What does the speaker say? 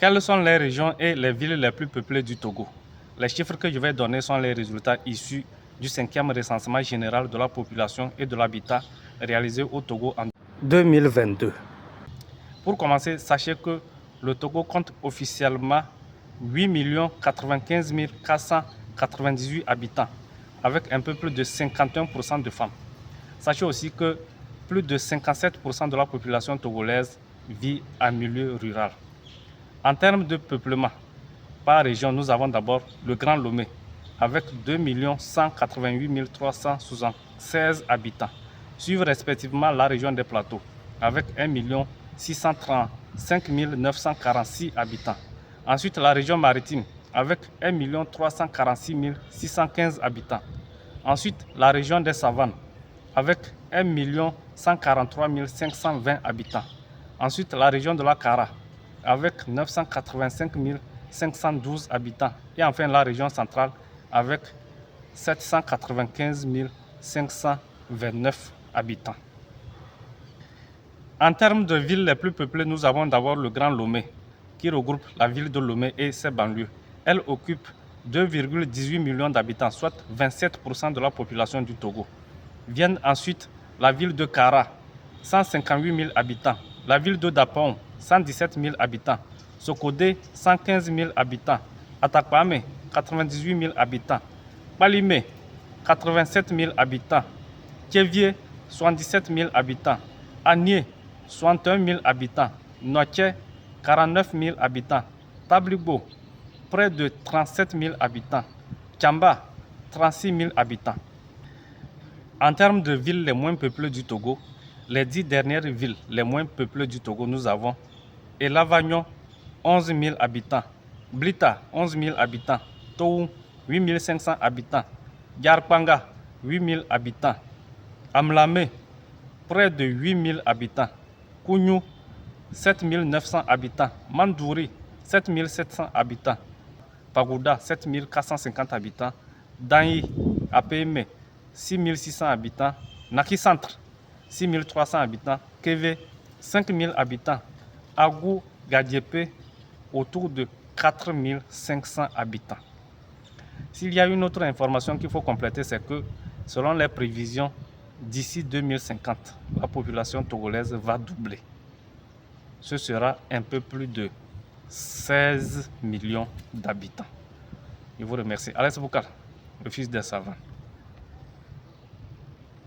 Quelles sont les régions et les villes les plus peuplées du Togo? Les chiffres que je vais donner sont les résultats issus du 5e recensement général de la population et de l'habitat réalisé au Togo en 2022. Pour commencer, sachez que le Togo compte officiellement 8 095 498 habitants, avec un peu plus de 51% de femmes. Sachez aussi que plus de 57% de la population togolaise vit en milieu rural. En termes de peuplement, par région, nous avons d'abord le Grand Lomé, avec 2 188 376 habitants, suivent respectivement la région des Plateaux, avec 1 635 946 habitants. Ensuite, la région maritime, avec 1 346 615 habitants. Ensuite, la région des Savanes, avec 1 143 520 habitants. Ensuite, la région de la Kara, avec 985 512 habitants. Et enfin, la région centrale, avec 795 529 habitants. En termes de villes les plus peuplées, nous avons d'abord le Grand Lomé, qui regroupe la ville de Lomé et ses banlieues. Elle occupe 2,18 millions d'habitants, soit 27% de la population du Togo. Viennent ensuite la ville de Kara, 158 000 habitants. La ville de Dapon, 117 000 habitants. Sokodé, 115 000 habitants. Atakpame, 98 000 habitants. Balime, 87 000 habitants. Kévié, 77 000 habitants. Agné, 61 000 habitants. Noché, 49 000 habitants. Tablibo, près de 37 000 habitants. Tchamba, 36 000 habitants. En termes de villes les moins peuplées du Togo, les 10 dernières villes les moins peuplées du Togo, nous avons Elavagnon, 11 000 habitants, Blita, 11 000 habitants, Tou, 8 500 habitants, Yarpanga, 8 000 habitants, Amlame, près de 8 000 habitants, Kougnou, 7 900 habitants, Mandouri, 7 700 habitants, Pagouda, 7 450 habitants, Danyi, APM, 6 600 habitants, Naki Centre, 6 300 habitants, Keve, 5 000 habitants, Agou, Gadiépé, autour de 4 500 habitants. S'il y a une autre information qu'il faut compléter, c'est que selon les prévisions, d'ici 2050, la population togolaise va doubler. Ce sera un peu plus de 16 millions d'habitants. Je vous remercie. Alès Boukar, le fils des savants.